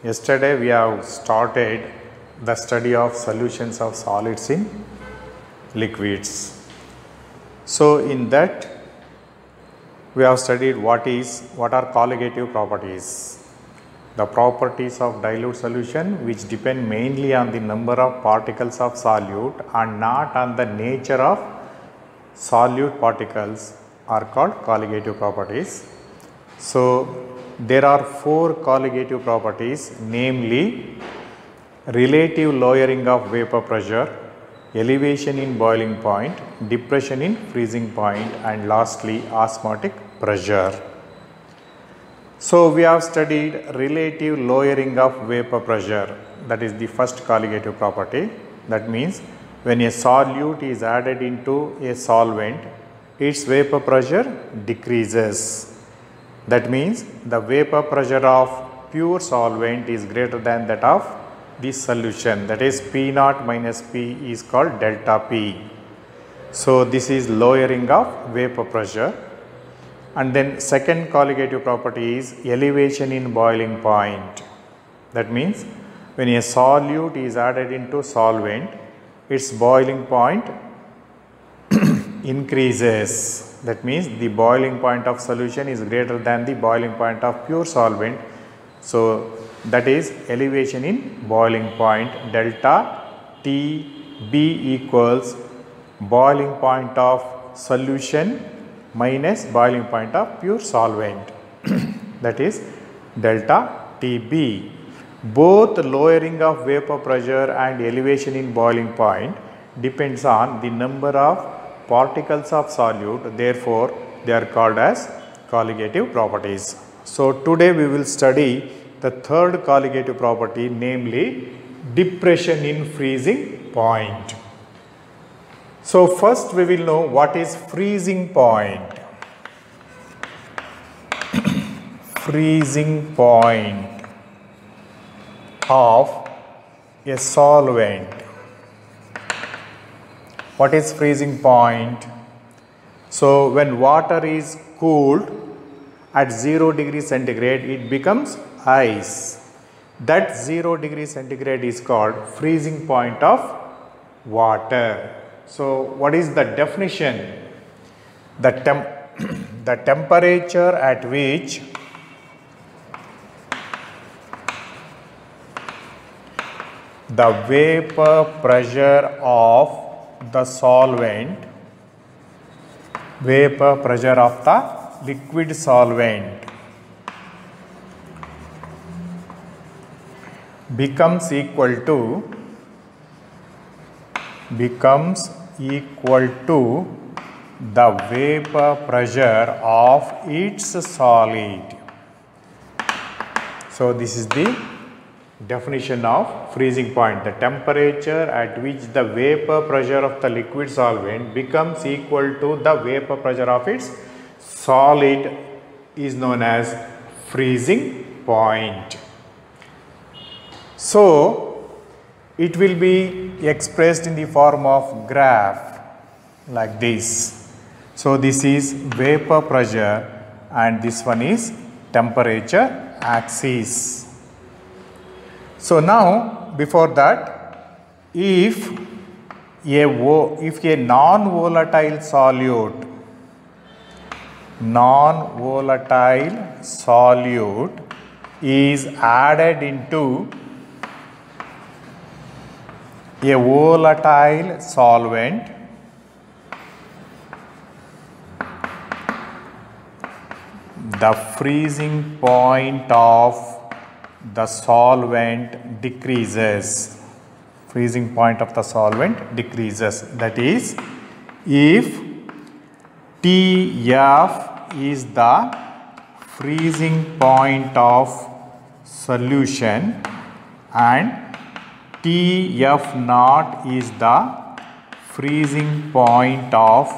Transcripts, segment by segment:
Yesterday we have started the study of solutions of solids in liquids. So in that we have studied what are colligative properties. The properties of dilute solution which depend mainly on the number of particles of solute and not on the nature of solute particles are called colligative properties. So there are four colligative properties, namely relative lowering of vapor pressure, elevation in boiling point, depression in freezing point, and lastly osmotic pressure. So we have studied relative lowering of vapor pressure, that is the first colligative property. That means when a solute is added into a solvent, its vapor pressure decreases. That means the vapor pressure of pure solvent is greater than that of the solution, that is P naught minus P is called delta P. So this is lowering of vapor pressure. And then second colligative property is elevation in boiling point. That means when a solute is added into solvent, its boiling point increases. That means the boiling point of solution is greater than the boiling point of pure solvent. So that is elevation in boiling point, delta TB equals boiling point of solution minus boiling point of pure solvent. That is delta TB. Both lowering of vapor pressure and elevation in boiling point depends on the number of particles of solute, therefore they are called as colligative properties. So today we will study the third colligative property, namely depression in freezing point. So first we will know what is freezing point. Freezing point of a solvent. What is freezing point? So when water is cooled at 0 degrees centigrade, it becomes ice. That 0 degrees centigrade is called freezing point of water. So what is the definition? The temperature at which the vapor pressure of the solvent, vapor pressure of the liquid solvent becomes equal to the vapor pressure of its solid. So this is the definition of freezing point. The temperature at which the vapor pressure of the liquid solvent becomes equal to the vapor pressure of its solid is known as freezing point. So it will be expressed in the form of graph like this. So this is vapor pressure and this one is temperature axis. So now before that, if a non-volatile solute is added into a volatile solvent, the freezing point of the solvent decreases. Freezing point of the solvent decreases. That is, if TF is the freezing point of solution and TF naught is the freezing point of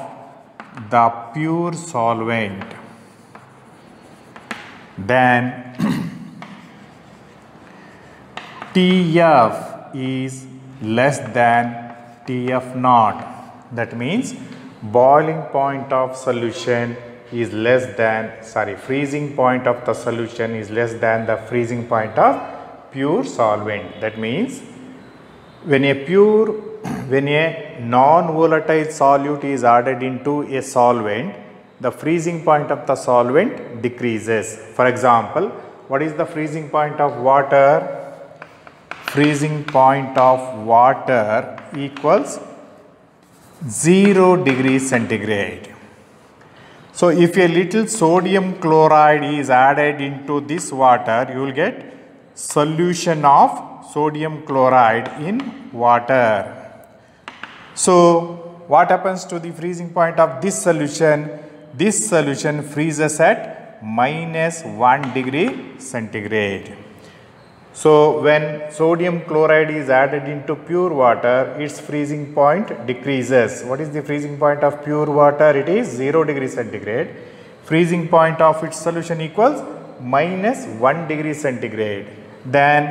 the pure solvent, then TF is less than TF naught. That means boiling point of solution is less than, freezing point of the solution is less than the freezing point of pure solvent. That means when a non-volatile solute is added into a solvent, the freezing point of the solvent decreases. For example, what is the freezing point of water? Freezing point of water equals 0 degrees centigrade. So if a little sodium chloride is added into this water, you will get solution of sodium chloride in water. So what happens to the freezing point of this solution? This solution freezes at -1 degree centigrade. So when sodium chloride is added into pure water, its freezing point decreases. What is the freezing point of pure water? It is 0 degree centigrade. Freezing point of its solution equals -1 degree centigrade. Then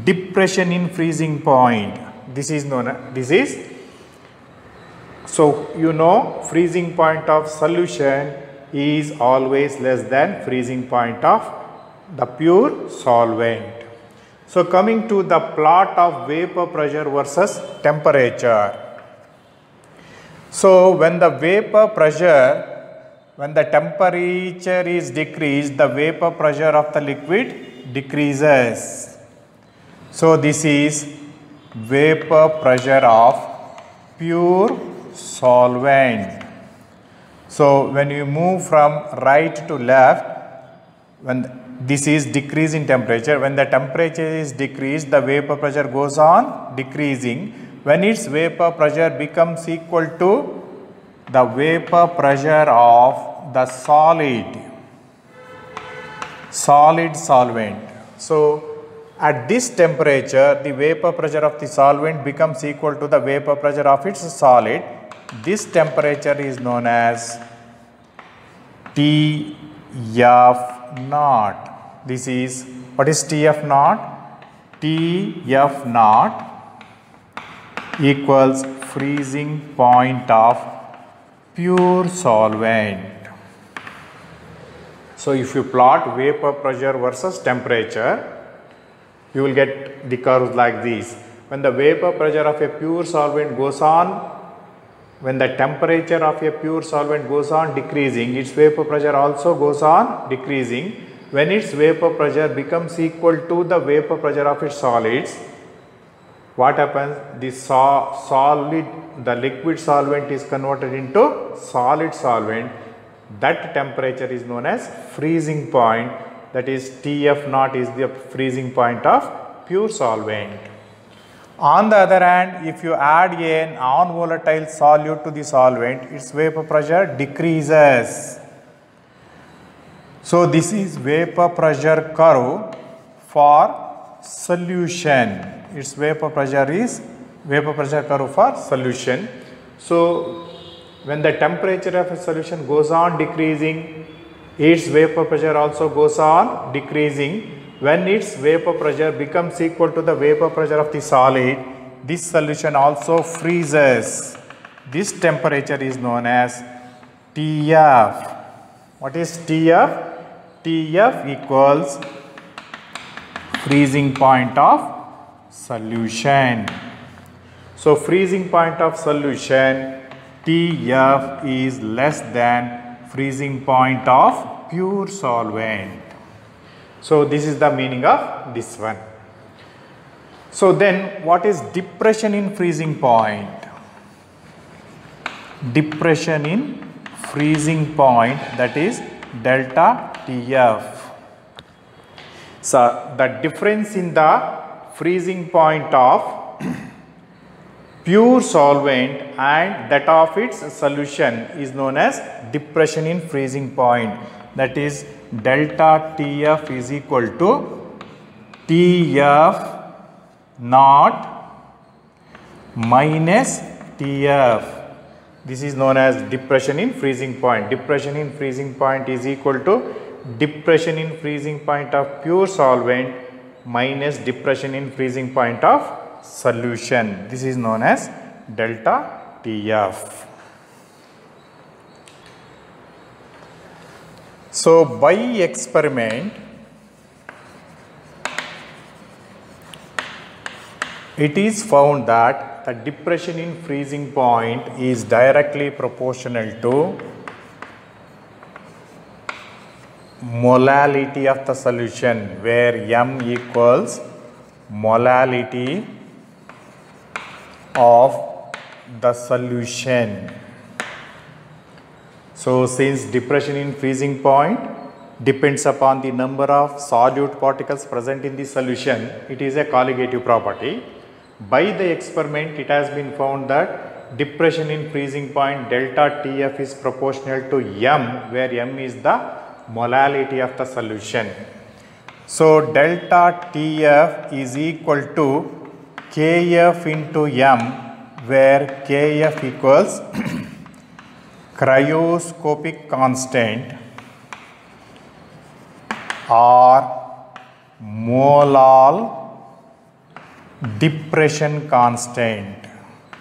depression in freezing point. This is known as, so you know, freezing point of solution is always less than freezing point of the pure solvent. So coming to the plot of vapor pressure versus temperature. So when the temperature is decreased, the vapor pressure of the liquid decreases. So this is vapor pressure of pure solvent. So when you move from right to left, this is decrease in temperature. When the temperature is decreased, the vapor pressure goes on decreasing. When its vapor pressure becomes equal to the vapor pressure of the solid solvent. So at this temperature, the vapor pressure of the solvent becomes equal to the vapor pressure of its solid. This temperature is known as TF naught. This is, what is TF naught? TF naught equals freezing point of pure solvent. So if you plot vapor pressure versus temperature, you will get the curves like this. When the vapor pressure of a pure solvent goes on, when the temperature of a pure solvent goes on decreasing, its vapor pressure also goes on decreasing. When its vapor pressure becomes equal to the vapor pressure of its solids, what happens? The liquid solvent is converted into solid solvent. That temperature is known as freezing point. That is, TF naught is the freezing point of pure solvent. On the other hand, if you add a non-volatile solute to the solvent, its vapor pressure decreases. So this is vapor pressure curve for solution. Its vapor pressure curve for solution. So when the temperature of a solution goes on decreasing, its vapor pressure also goes on decreasing. When its vapor pressure becomes equal to the vapor pressure of the solid, this solution also freezes. This temperature is known as TF. What is TF? TF equals freezing point of solution. So freezing point of solution, TF is less than freezing point of pure solvent. So this is the meaning of this one. So then what is depression in freezing point? Depression in freezing point, that is delta TF. So the difference in the freezing point of pure solvent and that of its solution is known as depression in freezing point. That is, delta TF is equal to TF naught minus TF. This is known as depression in freezing point. Depression in freezing point is equal to depression in freezing point of pure solvent minus depression in freezing point of solution. This is known as delta TF. So by experiment, it is found that the depression in freezing point is directly proportional to molality of the solution, where M equals molality of the solution. So since depression in freezing point depends upon the number of solute particles present in the solution, it is a colligative property. By the experiment, it has been found that depression in freezing point delta Tf is proportional to M, where M is the molality of the solution. So delta Tf is equal to Kf into M, where Kf equals cryoscopic constant or molal depression constant,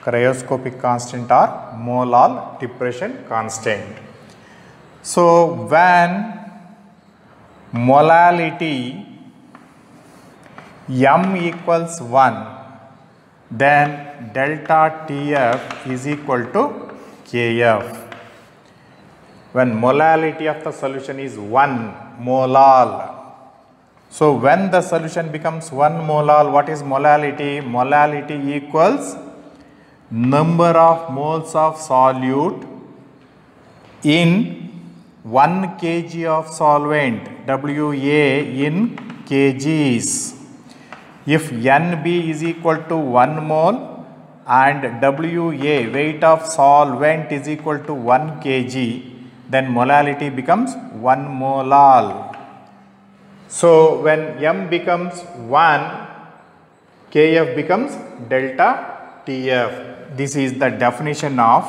cryoscopic constant or molal depression constant. So when molality M equals 1, then delta Tf is equal to Kf. When molality of the solution is 1 molal. So when the solution becomes 1 molal, what is molality? Molality equals number of moles of solute in 1 kg of solvent, WA in kgs. If NB is equal to 1 mole and WA, weight of solvent, is equal to 1 kg, then molality becomes 1 molal. So when M becomes 1, Kf becomes delta Tf. This is the definition of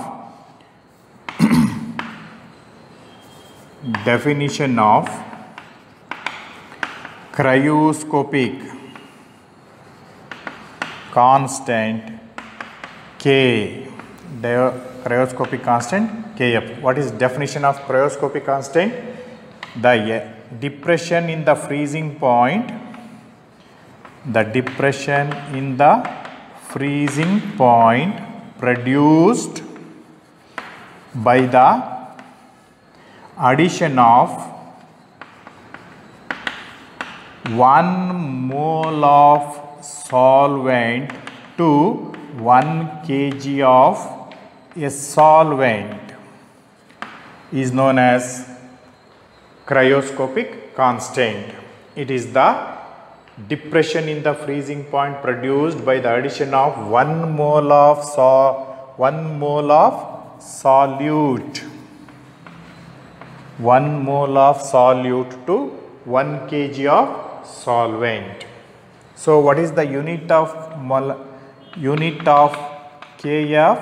cryoscopic constant K. Cryoscopic constant Kf. What is definition of cryoscopic constant? The depression in the freezing point, produced by the addition of 1 mole of solvent to 1 kg of a solvent is known as cryoscopic constant. It is the depression in the freezing point produced by the addition of 1 mole of solute, 1 mole of solute to 1 kg of solvent. So what is the unit of Kf?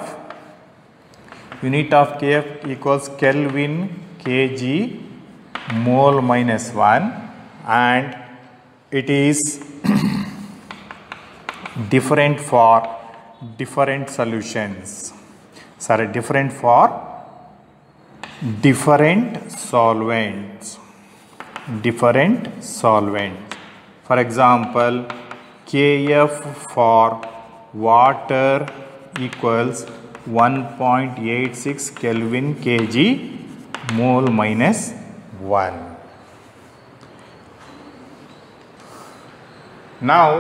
Unit of Kf equals Kelvin kg mole minus 1, and it is different for different solutions. Sorry, different for different solvents. For example, Kf for water equals 1.86 Kelvin kg mole minus 1. Now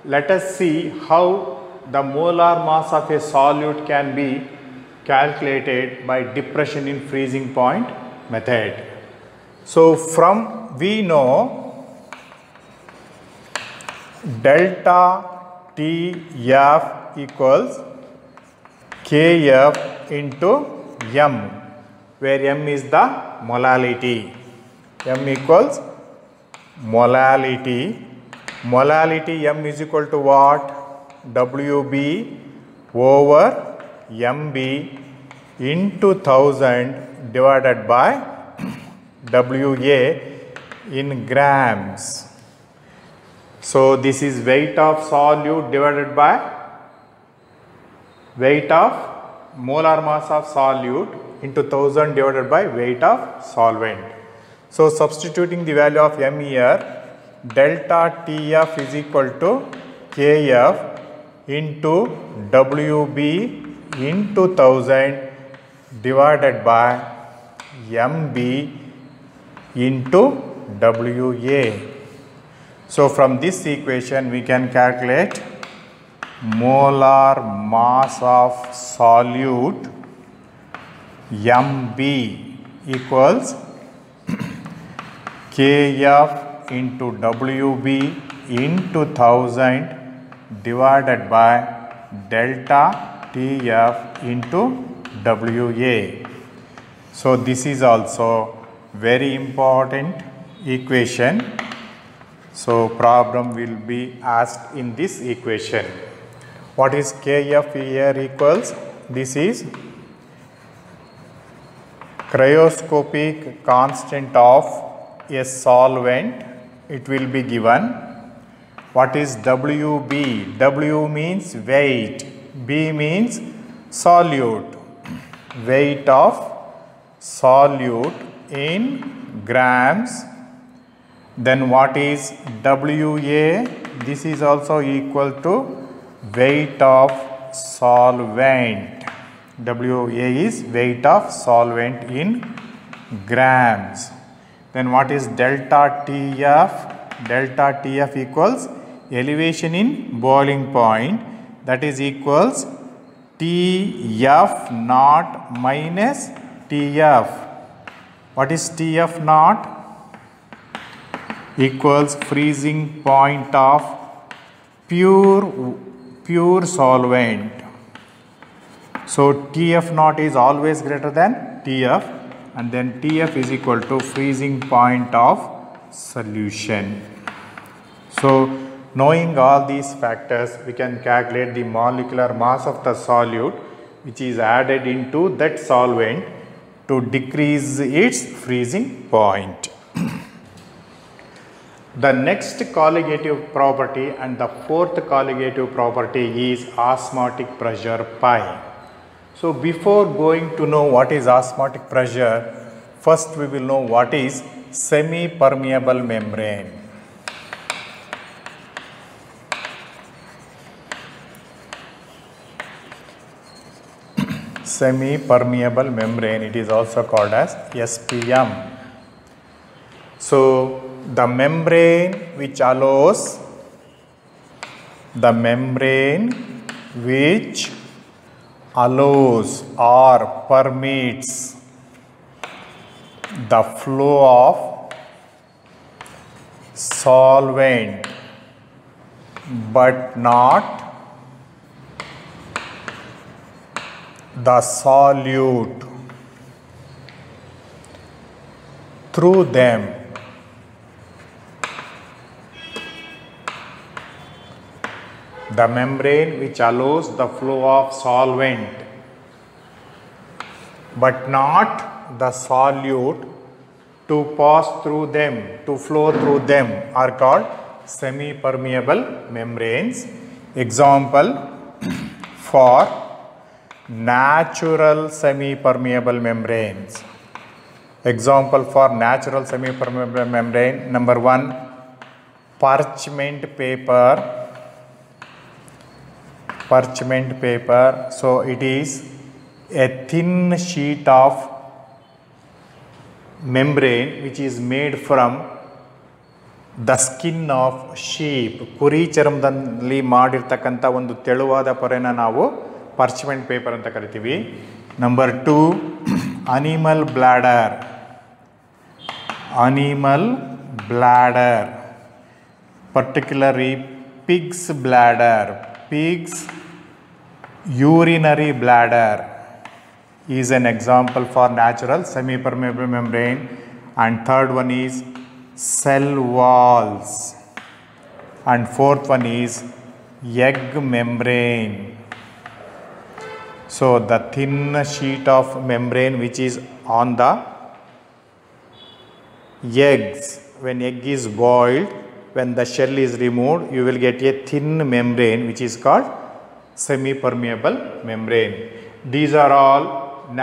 let us see how the molar mass of a solute can be calculated by depression in freezing point method. So from we know delta Tf equals Kf into M, where M is the molality. M equals molality. Molality M is equal to what? Wb over Mb into 1000 divided by Wa in grams. So this is weight of solute divided by weight of molar mass of solute into 1000 divided by weight of solvent. So substituting the value of M here, delta Tf is equal to Kf into WB into 1000 divided by MB into WA. So from this equation we can calculate molar mass of solute MB equals Kf into WB into 1000 divided by delta TF into WA. So this is also very important equation. So problem will be asked in this equation. What is Kf here equals? This is cryoscopic constant of a solvent. It will be given. What is WB? W means weight, B means solute. Weight of solute in grams. Then what is WA? This is also equal to weight of solvent. WA is weight of solvent in grams. Then what is delta TF? Delta TF equals elevation in boiling point, that is equals TF naught minus TF. What is TF naught? Equals freezing point of pure solvent. So TF naught is always greater than TF, and then TF is equal to freezing point of solution. So knowing all these factors, we can calculate the molecular mass of the solute which is added into that solvent to decrease its freezing point. The next colligative property and the fourth colligative property is osmotic pressure pi. So before going to know what is osmotic pressure, first we will know what is semi-permeable membrane. Semi-permeable membrane, it is also called as SPM. So the membrane which allows or permits the flow of solvent but not the solute through them. The membrane which allows the flow of solvent but not the solute to pass through them, to flow through them, are called semi-permeable membranes. Example for natural semi-permeable membranes. Example for natural semi-permeable membrane, number 1, parchment paper. Parchment paper, so it is a thin sheet of membrane which is made from the skin of sheep. ಕುರಿ ಚರ್ಮದಲ್ಲಿ ಮಾಡಿರ್ತಕ್ಕಂಥ ಒಂದು ತೆಳುವಾದ ಪೊರೆನ ನಾವು parchment paper ಅಂತ ಕರಿತೀವಿ. Number 2, animal bladder, particularly pig's bladder. Pig's urinary bladder is an example for natural semi-permeable membrane. And third one is cell walls. And fourth one is egg membrane. So the thin sheet of membrane which is on the eggs, when egg is boiled, when the shell is removed, you will get a thin membrane which is called semi-permeable membrane. These are all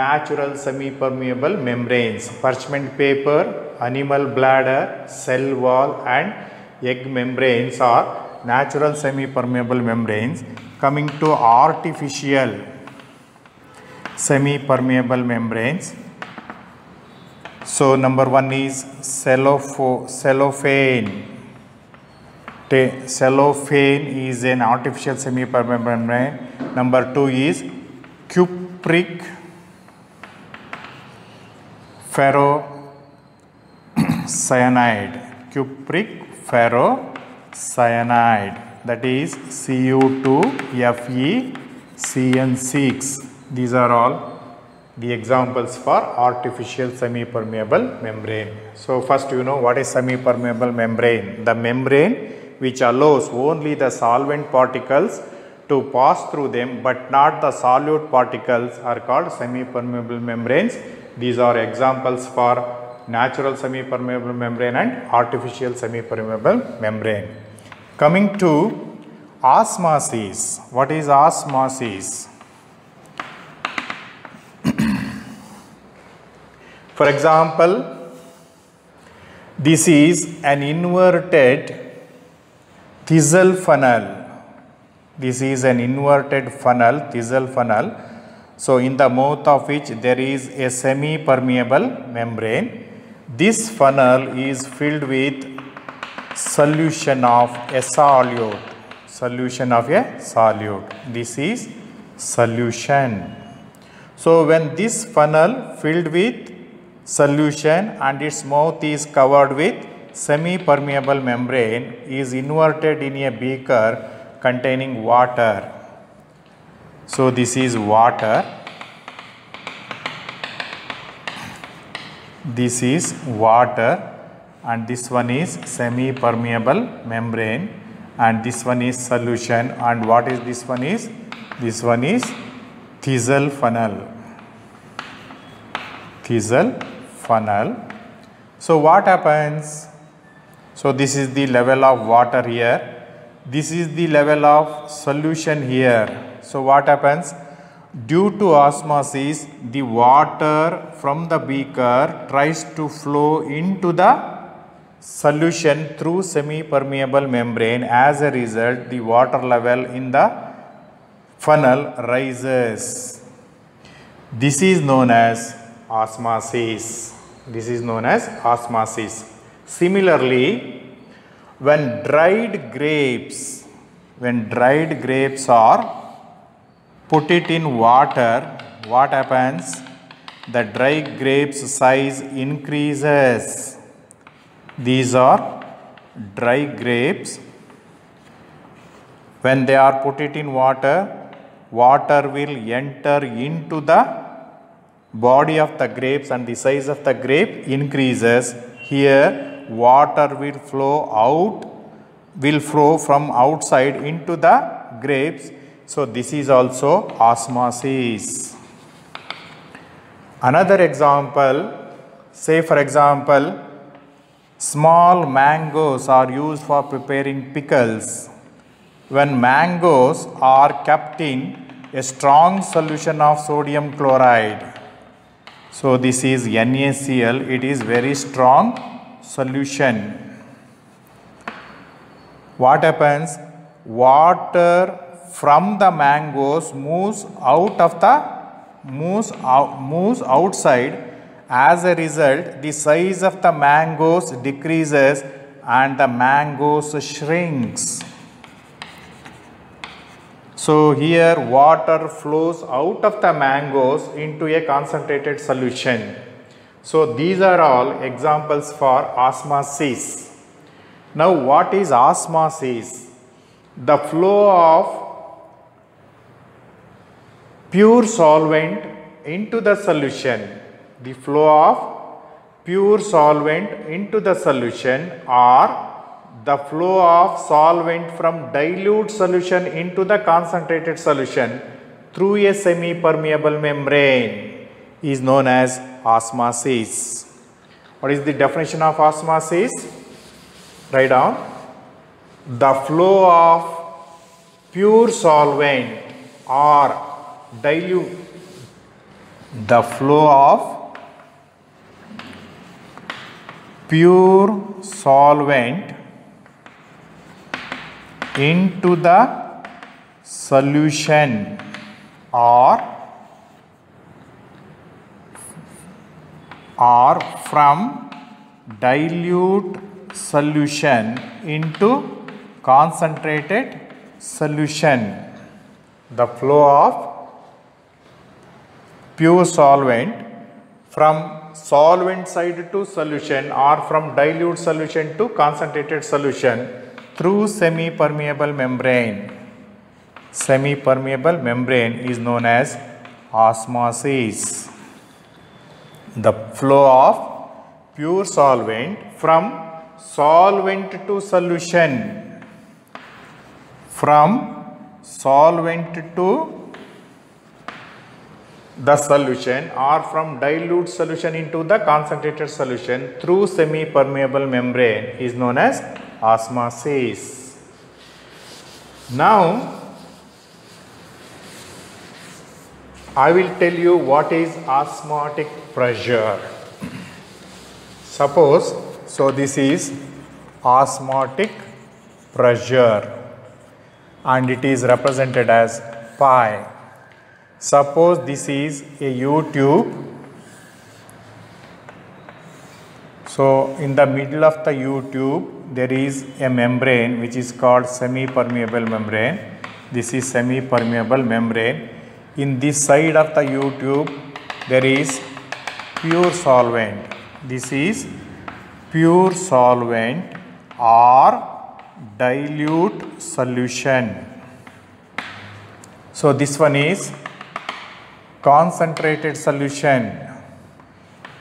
natural semi-permeable membranes. Parchment paper, animal bladder, cell wall and egg membranes are natural semi-permeable membranes. Coming to artificial semi-permeable membranes. So number one is cellophane. Cellophane is an artificial semi-permeable membrane. Number two is cupric ferrocyanide. Cupric ferrocyanide, that is Cu2FeCN6. These are all the examples for artificial semi-permeable membrane. So first you know what is semi-permeable membrane. The membrane which allows only the solvent particles to pass through them but not the solute particles are called semi-permeable membranes. These are examples for natural semi-permeable membrane and artificial semi-permeable membrane. Coming to osmosis. What is osmosis? For example, this is an inverted Thissell funnel. This is an inverted funnel, Thissell funnel. So in the mouth of which there is a semi-permeable membrane. This funnel is filled with solution of a solute. Solution of a solute. This is solution. So when this funnel filled with solution and its mouth is covered with semi-permeable membrane is inverted in a beaker containing water. So this is water. This is water and this one is semi-permeable membrane and this one is solution. And what is this one is? This one is Thissell funnel. Thissell funnel. So what happens? So this is the level of water here. This is the level of solution here. So what happens? Due to osmosis, the water from the beaker tries to flow into the solution through semi-permeable membrane. As a result, the water level in the funnel rises. This is known as osmosis. This is known as osmosis. Similarly, when dried grapes are put it in water, what happens? The dry grapes size increases. These are dry grapes. When they are put it in water, water will enter into the body of the grapes and the size of the grape increases. Here water will flow from outside into the grapes. So this is also osmosis. Another example, say for example, small mangoes are used for preparing pickles. When mangoes are kept in a strong solution of sodium chloride, so this is NaCl, it is very strong solution. What happens? Water from the mangoes moves outside. As a result, the size of the mangoes decreases and the mangoes shrinks. So here water flows out of the mangoes into a concentrated solution. So these are all examples for osmosis. Now what is osmosis? The flow of pure solvent into the solution. The flow of pure solvent into the solution, or the flow of solvent from dilute solution into the concentrated solution through a semi-permeable membrane is known as osmosis. What is the definition of osmosis? Write down. The flow of pure solvent or dilute. The flow of pure solvent into the solution or from dilute solution into concentrated solution. The flow of pure solvent from solvent side to solution or from dilute solution to concentrated solution through semi-permeable membrane. Semi-permeable membrane is known as osmosis. The flow of pure solvent from solvent to solution, from solvent to the solution or from dilute solution into the concentrated solution through semi-permeable membrane is known as osmosis. Now, I will tell you what is osmotic pressure. Suppose, so this is osmotic pressure and it is represented as pi. Suppose this is a U-tube. So in the middle of the U-tube there is a membrane which is called semi-permeable membrane. This is semi-permeable membrane. In this side of the U-tube there is pure solvent. This is pure solvent or dilute solution. So this one is concentrated solution.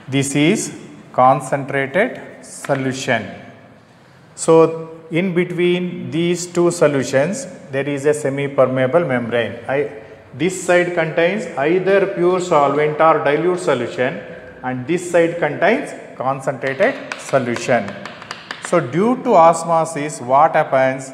This is concentrated solution. So in between these two solutions there is a semi-permeable membrane. This side contains either pure solvent or dilute solution and this side contains concentrated solution. So due to osmosis, what happens?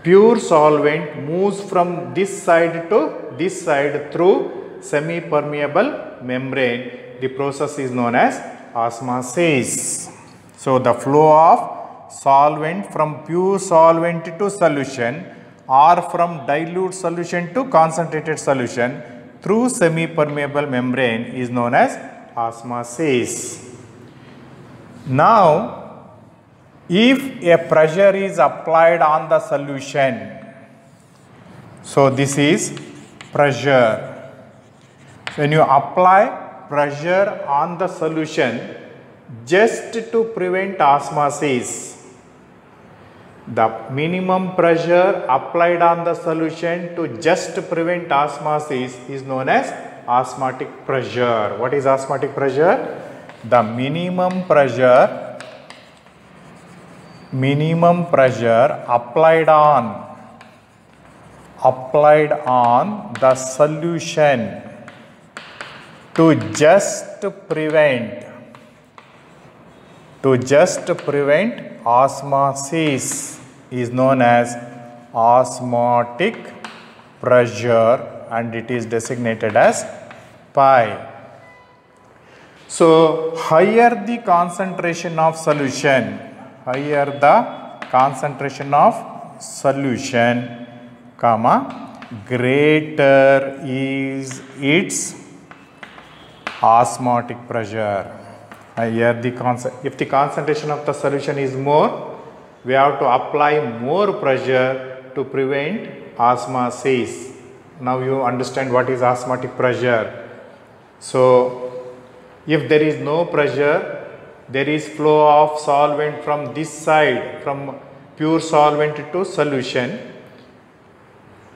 Pure solvent moves from this side to this side through semi-permeable membrane. The process is known as osmosis. So the flow of solvent from pure solvent to solution or from dilute solution to concentrated solution through semi-permeable membrane is known as osmosis. Now, if a pressure is applied on the solution, so this is pressure. When you apply pressure on the solution just to prevent osmosis, the minimum pressure applied on the solution to just prevent osmosis is known as osmotic pressure. What is osmotic pressure? The minimum pressure applied on the solution to just prevent osmosis is known as osmotic pressure and it is designated as pi. So higher the concentration of solution, greater is its osmotic pressure. If the concentration of the solution is more, we have to apply more pressure to prevent osmosis. Now you understand what is osmotic pressure. So if there is no pressure, there is flow of solvent from this side, from pure solvent to solution.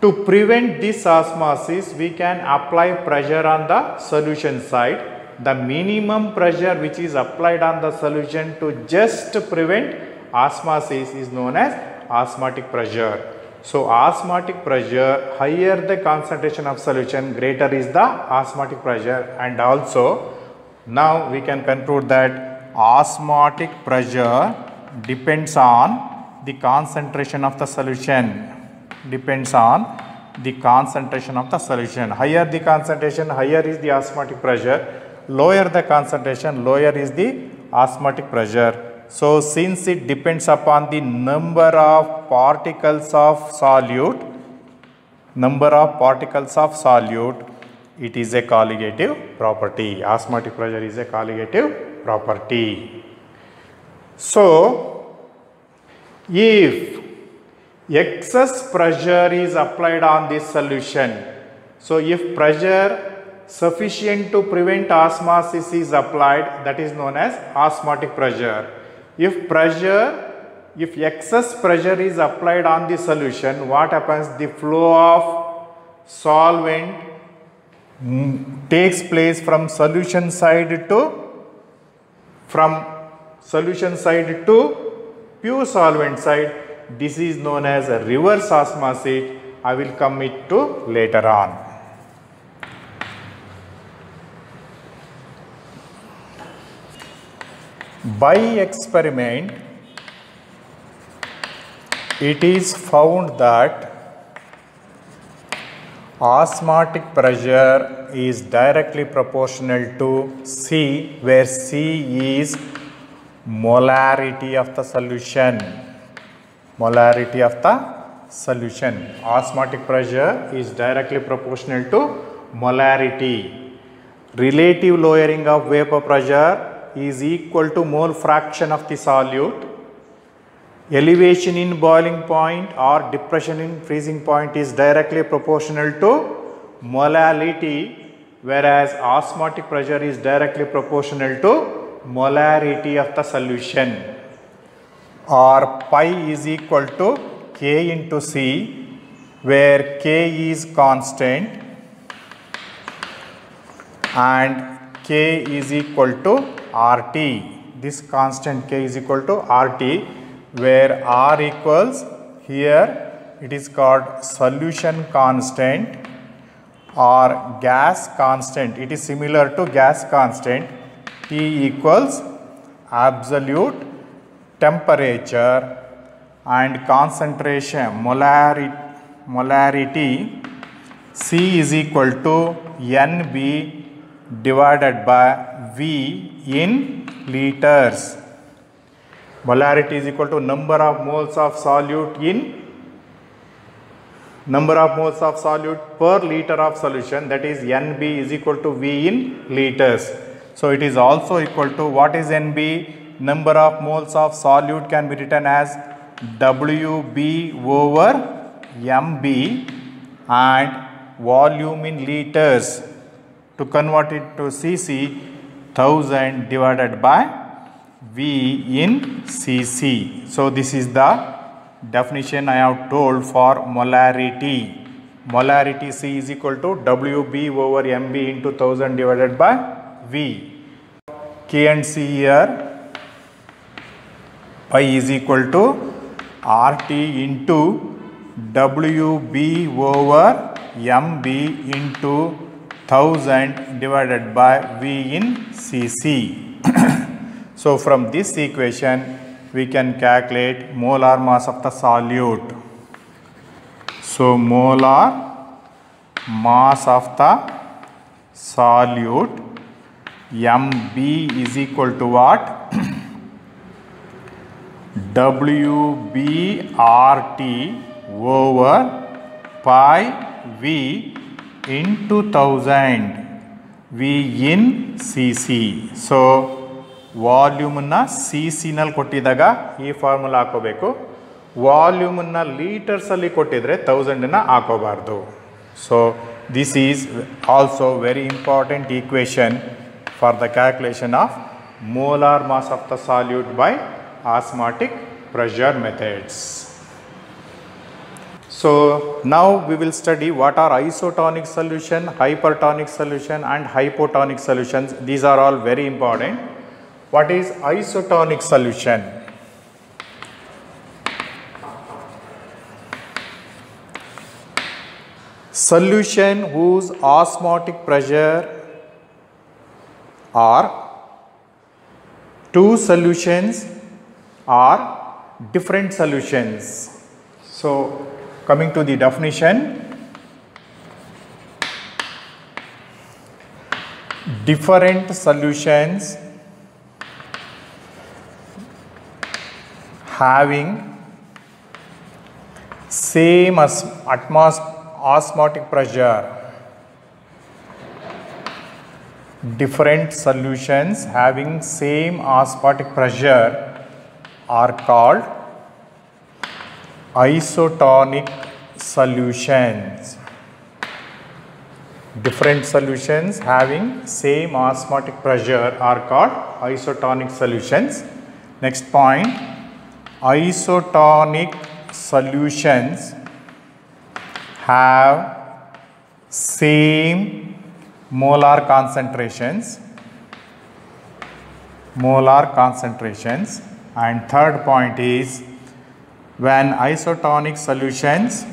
To prevent this osmosis, we can apply pressure on the solution side. The minimum pressure which is applied on the solution to just prevent osmosis is known as osmotic pressure. So osmotic pressure, higher the concentration of solution, greater is the osmotic pressure. And also now we can conclude that osmotic pressure depends on the concentration of the solution. Higher the concentration, higher is the osmotic pressure. Lower the concentration, lower is the osmotic pressure. So since it depends upon the number of particles of solute, it is a colligative property. Osmotic pressure is a colligative property. So if excess pressure is applied on this solution, so if pressure sufficient to prevent osmosis is applied, that is known as osmotic pressure. If excess pressure is applied on the solution, what happens? The flow of solvent takes place from solution side to pure solvent side. This is known as a reverse osmosis. I will come it to later on. By experiment, it is found that osmotic pressure is directly proportional to C, where C is molarity of the solution. Osmotic pressure is directly proportional to molarity. Relative lowering of vapor pressure is equal to mole fraction of the solute. Elevation in boiling point or depression in freezing point is directly proportional to molality, whereas osmotic pressure is directly proportional to molarity of the solution. Or pi is equal to K into C, where K is constant and K is equal to RT. This constant K is equal to RT, where R equals, here it is called solution constant or gas constant. It is similar to gas constant. T equals absolute temperature and concentration, molarity. C is equal to NB divided by V in liters. Molarity is equal to number of moles of solute per liter of solution, that is NB is equal to V in liters. So it is also equal to, what is NB? Number of moles of solute can be written as WB over MB, and volume in liters. To convert it to cc, 1000 divided by V in cc. So this is the definition I have told for molarity. Molarity C is equal to WB over MB into 1000 divided by V. K and C here, pi is equal to RT into WB over MB into 1000 divided by V in cc. So from this equation we can calculate molar mass of the solute. So molar mass of the solute, MB is equal to what? WBRT over pi V into 1000 V in cc. So volume ಅನ್ನು cc ನಲ್ಲಿ ಕೊಟ್ಟಿದಾಗ ಈ formula ಹಾಕೋಬೇಕು. Volume ಅನ್ನು litres ಅಲ್ಲಿ ಕೊಟ್ಟಿದ್ರೆ 1000 ಅನ್ನು ಹಾಕೋಬಾರ್ದು. So this is also very important equation for the calculation of molar mass of the solute by osmotic pressure methods. So now we will study what are isotonic solution, hypertonic solution and hypotonic solutions. These are all very important. What is isotonic solution? Solution whose osmotic pressure or two solutions are different solutions. So coming to the definition, different solutions having same as osmotic pressure. Different solutions having same osmotic pressure are called isotonic solutions. Different solutions having same osmotic pressure are called isotonic solutions. Next point, isotonic solutions have same molar concentrations. And third point is, when isotonic solutions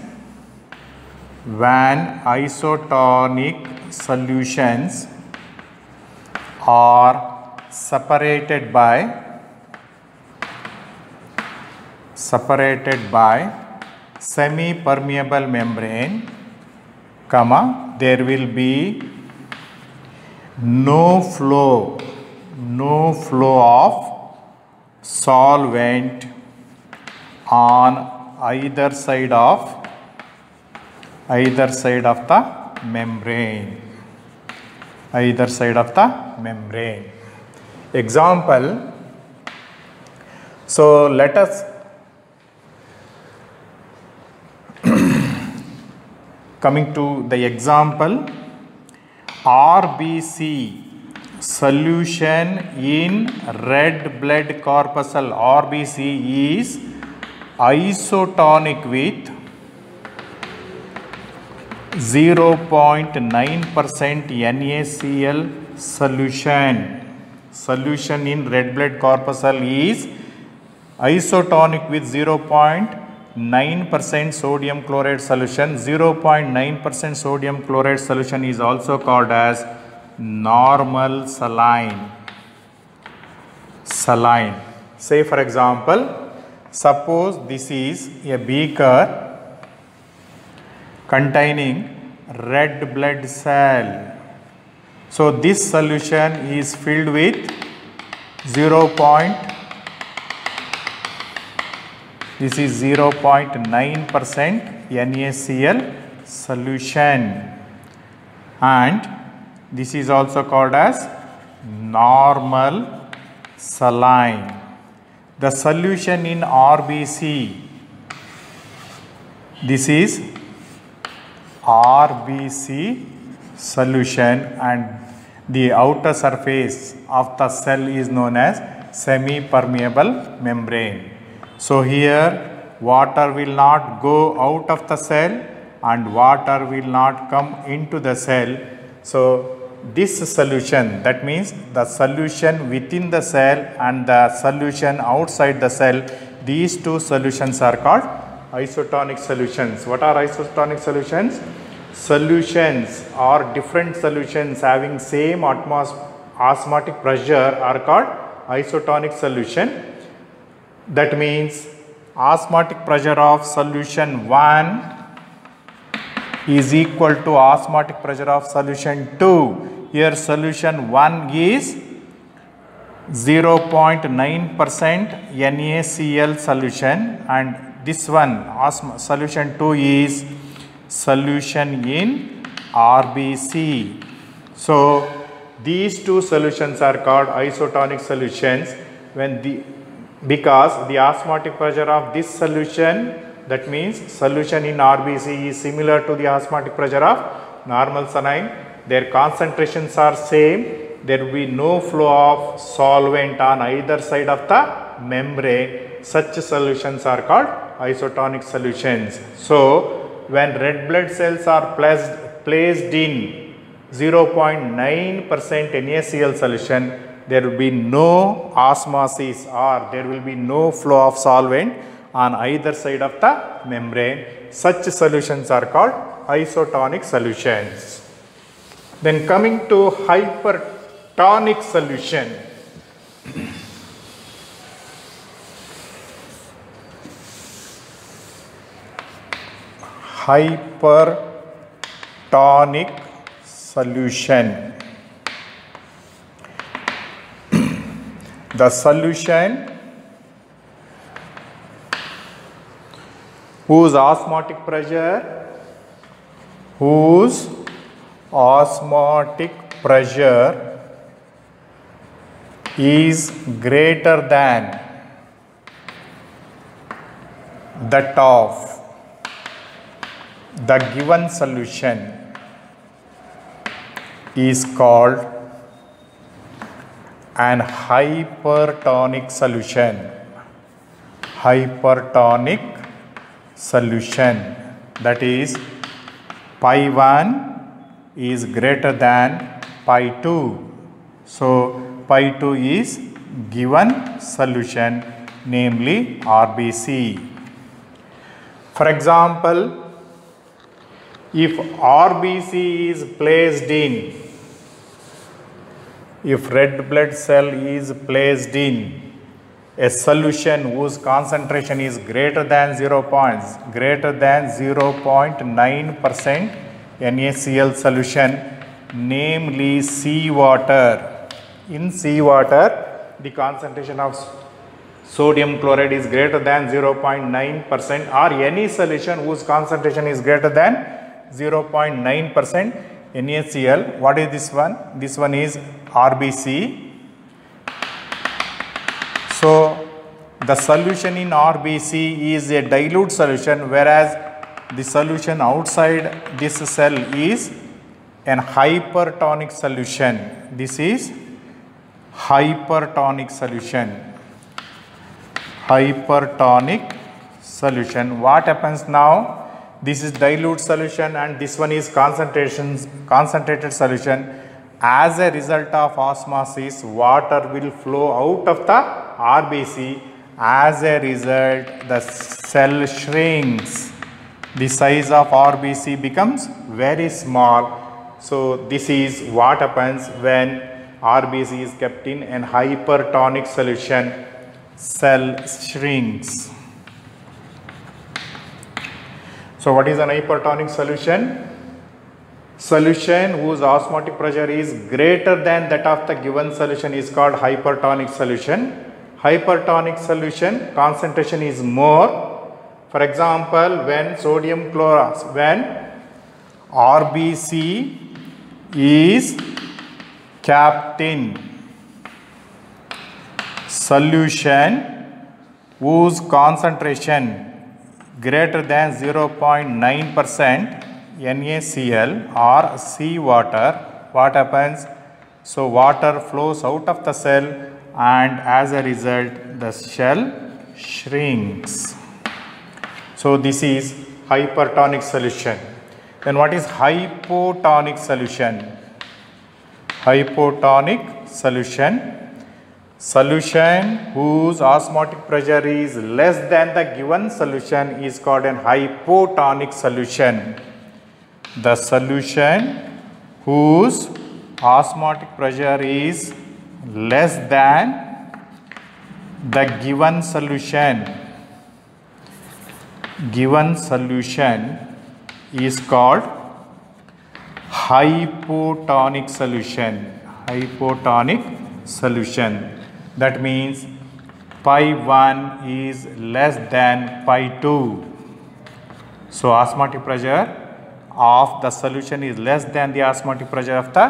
are separated by semi-permeable membrane, there will be no flow of solvent on either side of the membrane. Example, so let us coming to the example, RBC solution in red blood corpuscle. RBC is isotonic with 0.9% NaCl solution. Solution in red blood corpuscle is isotonic with 0.9% sodium chloride solution. 0.9% sodium chloride solution is also called as normal saline. Say for example, suppose this is a beaker containing red blood cell. So this solution is filled with 0.9% NaCl solution, and this is also called as normal saline. The solution in RBC, this is RBC solution, and the outer surface of the cell is known as semi-permeable membrane. So here water will not go out of the cell and water will not come into the cell. So this solution, that means the solution within the cell and the solution outside the cell, these two solutions are called isotonic solutions. What are isotonic solutions? Solutions or different solutions having same osmotic pressure are called isotonic solution. That means osmotic pressure of solution 1 is equal to osmotic pressure of solution 2. Here solution 1 is 0.9% NaCl solution, and this one solution 2 is solution in RBC. So these two solutions are called isotonic solutions because the osmotic pressure of this solution, that means solution in RBC, is similar to the osmotic pressure of normal saline. Their concentrations are same. There will be no flow of solvent on either side of the membrane. Such solutions are called isotonic solutions. So when red blood cells are placed in 0.9% NaCl solution, there will be no osmosis or there will be no flow of solvent on either side of the membrane. Such solutions are called isotonic solutions. Then coming to hypertonic solution. Hypertonic solution. The solution whose osmotic pressure is greater than that of the given solution is called an hypertonic solution. Hypertonic solution, that is pi 1 is greater than pi 2. So pi 2 is given solution, namely RBC. For example, if RBC is placed in, if red blood cell is placed in a solution whose concentration is greater than 0.9% NaCl solution, namely seawater. In seawater, the concentration of sodium chloride is greater than 0.9%, or any solution whose concentration is greater than 0.9% NaCl. What is this one? This one is RBC. So the solution in RBC is a dilute solution, whereas the solution outside this cell is an hypertonic solution. This is hypertonic solution. Hypertonic solution. What happens now? This is dilute solution and this one is concentrated solution. As a result of osmosis, water will flow out of the RBC. As a result, the cell shrinks. The size of RBC becomes very small. So this is what happens when RBC is kept in an hypertonic solution. Cell shrinks. So what is an hypertonic solution? Solution whose osmotic pressure is greater than that of the given solution is called hypertonic solution. Hypertonic solution concentration is more. For example, when sodium chloride, when RBC is kept in solution whose concentration greater than 0.9% NaCl or seawater, what happens? So water flows out of the cell and as a result the shell shrinks. So this is hypertonic solution. Then what is hypotonic solution? Hypotonic solution. Solution whose osmotic pressure is less than the given solution is called an hypotonic solution. The solution whose osmotic pressure is less than the given solution is called hypotonic solution. Hypotonic solution. That means pi 1 is less than pi 2. So osmotic pressure of the solution is less than the osmotic pressure of the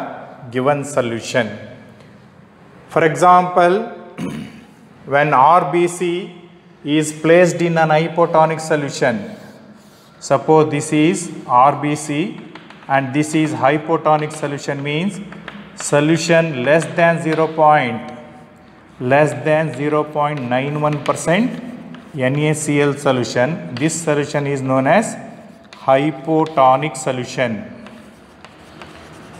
given solution. For example, when RBC is placed in an hypotonic solution, suppose this is RBC and this is hypotonic solution, means solution less than 0.91% NaCl solution. This solution is known as hypotonic solution.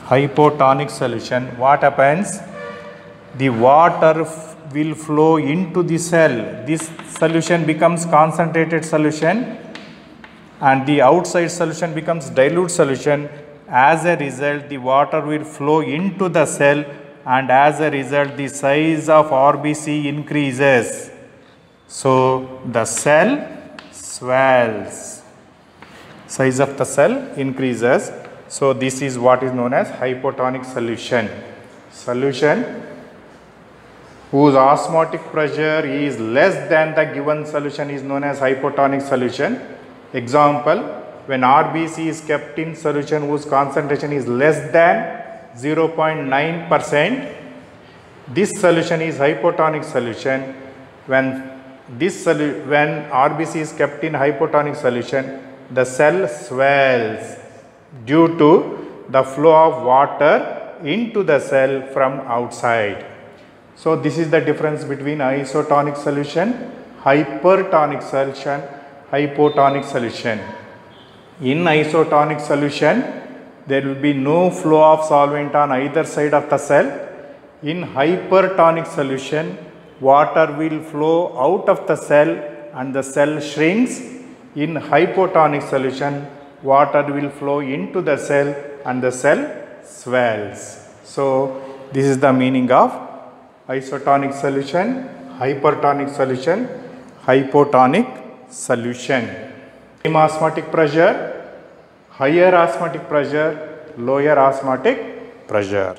Hypotonic solution. What happens? The water will flow into the cell. This solution becomes concentrated solution and the outside solution becomes dilute solution. As a result, the water will flow into the cell and as a result the size of RBC increases. So the cell swells. Size of the cell increases. So this is what is known as hypotonic solution. Solution whose osmotic pressure is less than the given solution is known as hypotonic solution. Example, when RBC is kept in solution whose concentration is less than 0.9%, this solution is hypotonic solution. When RBC is kept in hypotonic solution, the cell swells due to the flow of water into the cell from outside. So this is the difference between isotonic solution, hypertonic solution, hypotonic solution. In isotonic solution, there will be no flow of solvent on either side of the cell. In hypertonic solution, water will flow out of the cell and the cell shrinks. In hypotonic solution, water will flow into the cell and the cell swells. So this is the meaning of isotonic solution, hypertonic solution, hypotonic solution. Same osmotic pressure, higher osmotic pressure, lower osmotic pressure.